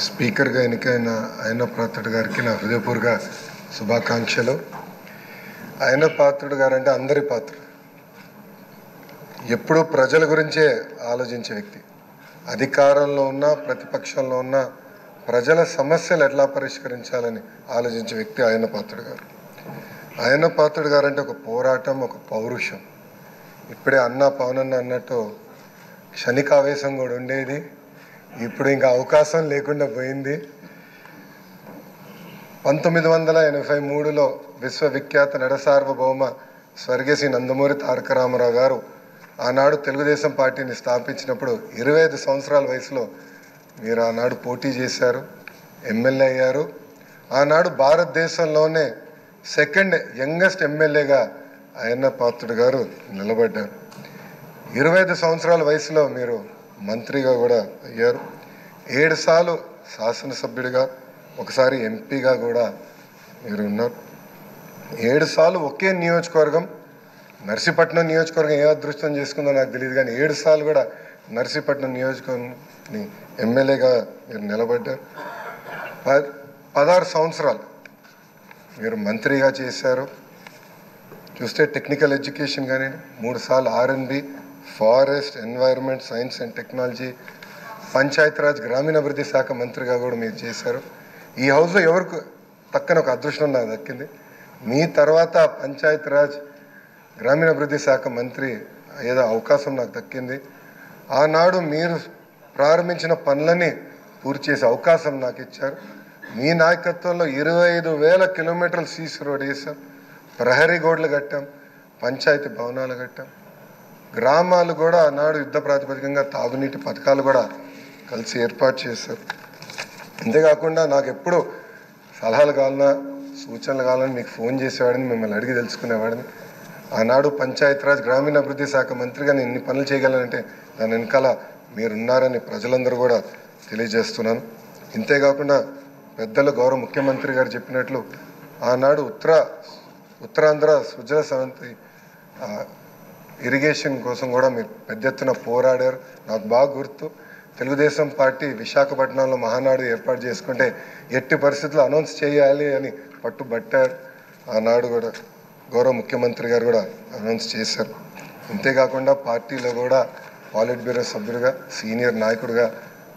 స్పీకర్గా ఎన్నికైన అయ్యన్న పాత్రుడు గారికి నా హృదయపూర్వక శుభాకాంక్షలు. అయ్యన్న పాత్రుడు గారు అంటే అందరి పాత్రుడు, ఎప్పుడూ ప్రజల గురించే ఆలోచించే వ్యక్తి. అధికారంలో ఉన్న ప్రతిపక్షంలో ఉన్న ప్రజల సమస్యలు ఎట్లా పరిష్కరించాలని ఆలోచించే వ్యక్తి అయ్యన్న పాత్రుడు గారు. అయ్యన్న పాత్రుడు గారు అంటే ఒక పోరాటం, ఒక పౌరుషం. ఇప్పుడే పవనన్న అన్నట్టు క్షణికావేశం కూడా ఉండేది, ఇప్పుడు ఇంకా అవకాశం లేకుండా పోయింది. 1983లో విశ్వవిఖ్యాత నడసార్వభౌమ స్వర్గీయ నందమూరి తారక రామారావు గారు ఆనాడు తెలుగుదేశం పార్టీని స్థాపించినప్పుడు 25 సంవత్సరాల వయసులో మీరు ఆనాడు పోటీ చేశారు, ఎమ్మెల్యే అయ్యారు. ఆనాడు భారతదేశంలోనే సెకండ్ యంగెస్ట్ ఎమ్మెల్యేగా అయ్యన్న పాత్రుడు గారు నిలబడ్డారు. 25 సంవత్సరాల వయసులో మీరు మంత్రిగా కూడా అయ్యారు. 7 సార్లు శాసనసభ్యుడిగా, ఒకసారి ఎంపీగా కూడా మీరు ఉన్నారు. 7 సార్లు ఒకే నియోజకవర్గం, నర్సీపట్నం నియోజకవర్గం ఏ అదృష్టం చేసుకుందో నాకు తెలియదు, కానీ 7 సార్లు కూడా నర్సీపట్నం నియోజకవర్గం ఎమ్మెల్యేగా మీరు నిలబడ్డారు. 16 సంవత్సరాలు మీరు మంత్రిగా చేశారు. చూస్తే టెక్నికల్ ఎడ్యుకేషన్ కానీ 3 సార్లు R&B, forest, environment, science and technology, Panchayati Raj గ్రామీణాభివృద్ధి శాఖ మంత్రిగా కూడా మీరు చేశారు. ఈ హౌస్లో ఎవరికి తక్కని ఒక అదృష్టం నాకు దక్కింది. మీ తర్వాత పంచాయతీరాజ్ గ్రామీణాభివృద్ధి శాఖ మంత్రి ఏదో అవకాశం నాకు దక్కింది. ఆనాడు మీరు ప్రారంభించిన పనులని పూర్తి చేసే అవకాశం నాకు ఇచ్చారు. మీ నాయకత్వంలో 25,000 కిలోమీటర్లు సీసీ రోడ్ వేసాం, ప్రహరీ గోడలు కట్టాం, పంచాయతీ భవనాలు కట్టాం. గ్రామాలు కూడా ఆనాడు యుద్ధ ప్రాతిపదికంగా తాగునీటి పథకాలు కూడా కలిసి ఏర్పాటు చేశారు. అంతేకాకుండా నాకు ఎప్పుడు సలహాలు కావాలన్నా, సూచనలు కావాలని మీకు ఫోన్ చేసేవాడిని, మిమ్మల్ని అడిగి తెలుసుకునేవాడిని. ఆనాడు పంచాయతీరాజ్ గ్రామీణాభివృద్ధి శాఖ మంత్రిగా నేను ఇన్ని పనులు చేయగలనంటే దాని వెనకాల మీరున్నారని ప్రజలందరూ కూడా తెలియజేస్తున్నాను. ఇంతేకాకుండా పెద్దలు గౌరవ ముఖ్యమంత్రి గారు చెప్పినట్లు ఆనాడు ఉత్తరాంధ్ర సుజల సవంతి ఇరిగేషన్ కోసం కూడా మీరు పెద్ద ఎత్తున పోరాడారు. నాకు బాగా గుర్తు, తెలుగుదేశం పార్టీ విశాఖపట్నంలో మహానాడు ఏర్పాటు చేసుకుంటే ఎట్టి పరిస్థితుల్లో అనౌన్స్ చేయాలి అని పట్టుబట్టారు. ఆనాడు కూడా గౌరవ ముఖ్యమంత్రి గారు కూడా అనౌన్స్ చేశారు. అంతేకాకుండా పార్టీలో కూడా పాలిట్ బ్యూరో సభ్యుడిగా, సీనియర్ నాయకుడిగా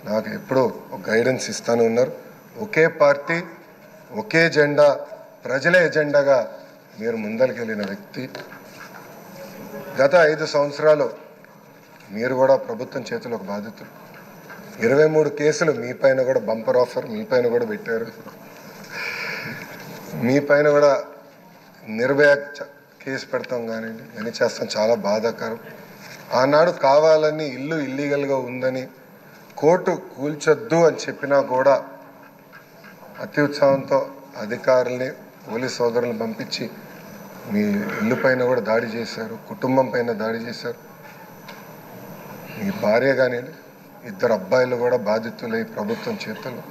నాకు ఎప్పుడూ ఒక గైడెన్స్ ఇస్తూనే ఉన్నారు. ఒకే పార్టీ, ఒకే జెండా, ప్రజల ఎజెండాగా మీరు ముందరికెళ్ళిన వ్యక్తి. గత 5 సంవత్సరాలు మీరు కూడా ప్రభుత్వం చేతిలో ఒక బాధితులు. 23 కేసులు మీ పైన కూడా బంపర్ ఆఫర్ మీ పైన కూడా పెట్టారు. మీ పైన కూడా నిర్భయ కేసు పెడతాం కానివ్వండి, అని చేస్తాం, చాలా బాధాకరం. ఆనాడు కావాలని ఇల్లు ఇల్లీగల్గా ఉందని కోర్టు కూల్చొద్దు అని చెప్పినా కూడా అతి ఉత్సాహంతో అధికారుల్ని, పోలీస్ సోదరులను పంపించి మీ ఇల్లు పైన కూడా దాడి చేశారు, కుటుంబం పైన దాడి చేశారు. మీ భార్య కానీ 2 అబ్బాయిలు కూడా బాధితులై ప్రభుత్వం చేతుల్లో.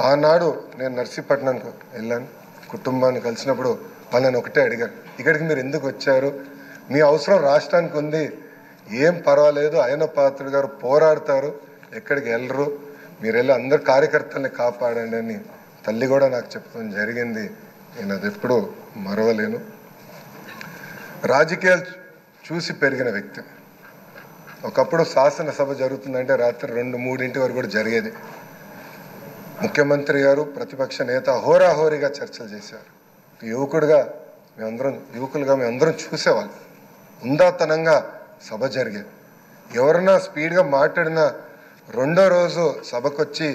ఆనాడు నేను నర్సీపట్నంకు వెళ్ళాను, కుటుంబాన్ని కలిసినప్పుడు వాళ్ళని ఒకటే అడిగారు, ఇక్కడికి మీరు ఎందుకు వచ్చారు? మీ అవసరం రాష్ట్రానికి ఉంది, ఏం పర్వాలేదు, అయ్యన్న పాత్రుడు గారు పోరాడతారు, ఎక్కడికి వెళ్ళరు, మీరు వెళ్ళి అందరు కార్యకర్తల్ని కాపాడండి అని తల్లి కూడా నాకు చెప్పడం జరిగింది. నేను అది ఎప్పుడూ మరవలేను. రాజకీయాలు చూసి పెరిగిన వ్యక్తి. ఒకప్పుడు శాసనసభ జరుగుతుందంటే రాత్రి 2-3 వరకు కూడా జరిగేది. ముఖ్యమంత్రి గారు, ప్రతిపక్ష నేత హోరాహోరీగా చర్చలు చేశారు. యువకులుగా మేమందరం చూసేవాళ్ళం. ఉందాతనంగా సభ జరిగేది. ఎవరన్నా స్పీడ్గా మాట్లాడినా రెండో రోజు సభకొచ్చి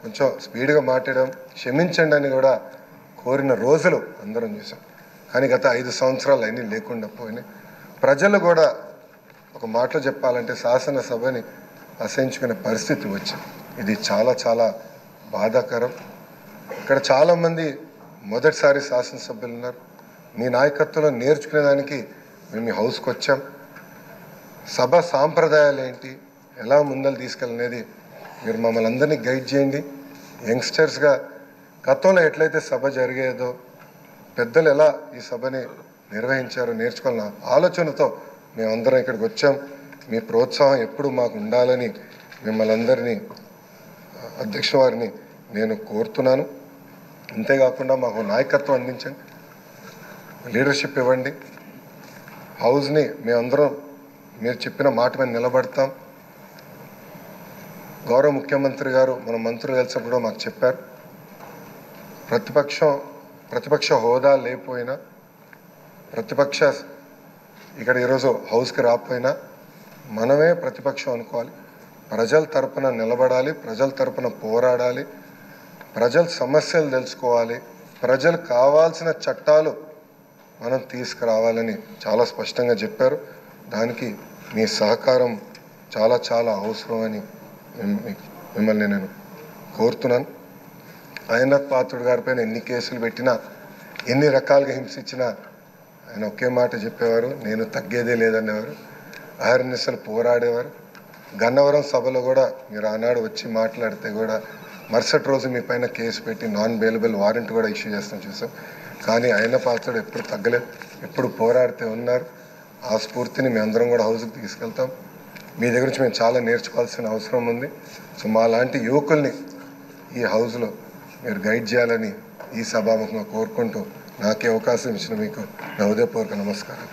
కొంచెం స్పీడ్గా మాట్లాడడం, క్షమించండి అని కూడా కోరిన రోజులు అందరం చూసాం. కానీ గత 5 సంవత్సరాలు అన్నీ లేకుండా పోయినాయి. ప్రజలు కూడా ఒక మాటలో చెప్పాలంటే శాసనసభని అసహించుకునే పరిస్థితి వచ్చింది. ఇది చాలా చాలా బాధాకరం. ఇక్కడ చాలామంది మొదటిసారి శాసనసభ్యులు ఉన్నారు. మీ నాయకత్వంలో నేర్చుకునేదానికి మేము ఈ హౌస్కి వచ్చాం. సభ సాంప్రదాయాలు ఏంటి, ఎలా ముందలు తీసుకెళ్ళనేది మీరు మమ్మల్ని అందరినీ గైడ్ చేయండి. యంగ్స్టర్స్గా గతంలో ఎట్లయితే సభ జరిగేదో, పెద్దలు ఎలా ఈ సభని నిర్వహించారో నేర్చుకోవాలన్న ఆలోచనతో మేమందరం ఇక్కడికి వచ్చాం. మీ ప్రోత్సాహం ఎప్పుడు మాకు ఉండాలని మిమ్మల్ని అందరినీ అధ్యక్ష వారిని నేను కోరుతున్నాను. అంతేకాకుండా మాకు నాయకత్వం అందించండి, లీడర్షిప్ ఇవ్వండి. హౌస్ని మేమందరం మీరు చెప్పిన మాట మీద నిలబడతాం. గౌరవ ముఖ్యమంత్రి గారు మన మంత్రులు కలిసినప్పుడు మాకు చెప్పారు, ప్రతిపక్ష హోదా లేకపోయినా, ప్రతిపక్ష ఇక్కడ ఈరోజు హౌస్కి రాకపోయినా మనమే ప్రతిపక్షం అనుకోవాలి. ప్రజల తరపున నిలబడాలి, ప్రజల తరపున పోరాడాలి, ప్రజల సమస్యలు తెలుసుకోవాలి, ప్రజలు కావాల్సిన చట్టాలు మనం తీసుకురావాలని చాలా స్పష్టంగా చెప్పారు. దానికి మీ సహకారం చాలా చాలా అవసరం అని మిమ్మల్ని నేను కోరుతున్నాను. అయ్యన్నథ్ పాత్రుడు గారిపైన ఎన్ని కేసులు పెట్టినా, ఎన్ని రకాలుగా హింసించినా ఆయన ఒకే మాట చెప్పేవారు, నేను తగ్గేదే లేదనేవారు. అహర్నిశలు పోరాడేవారు. గన్నవరం సభలో కూడా మీరు ఆనాడు వచ్చి మాట్లాడితే కూడా మరుసటి రోజు మీ పైన కేసు పెట్టి నాన్ బెయిలబుల్ వారెంట్ కూడా ఇష్యూ చేస్తాం చూసాం. కానీ అయ్యన్న పాత్రుడు ఎప్పుడు తగ్గలేదు, ఎప్పుడు పోరాడితే ఉన్నారు. ఆ స్ఫూర్తిని మేము అందరం కూడా హౌస్కి తీసుకెళ్తాం. మీ దగ్గర నుంచి మేము చాలా నేర్చుకోవాల్సిన అవసరం ఉంది. సో మా లాంటి యువకుల్ని ఈ హౌస్లో మీరు గైడ్ చేయాలని ఈ సభాముఖంగా కోరుకుంటూ నాకే అవకాశం ఇచ్చిన మీకు నా హృదయపూర్వక నమస్కారం.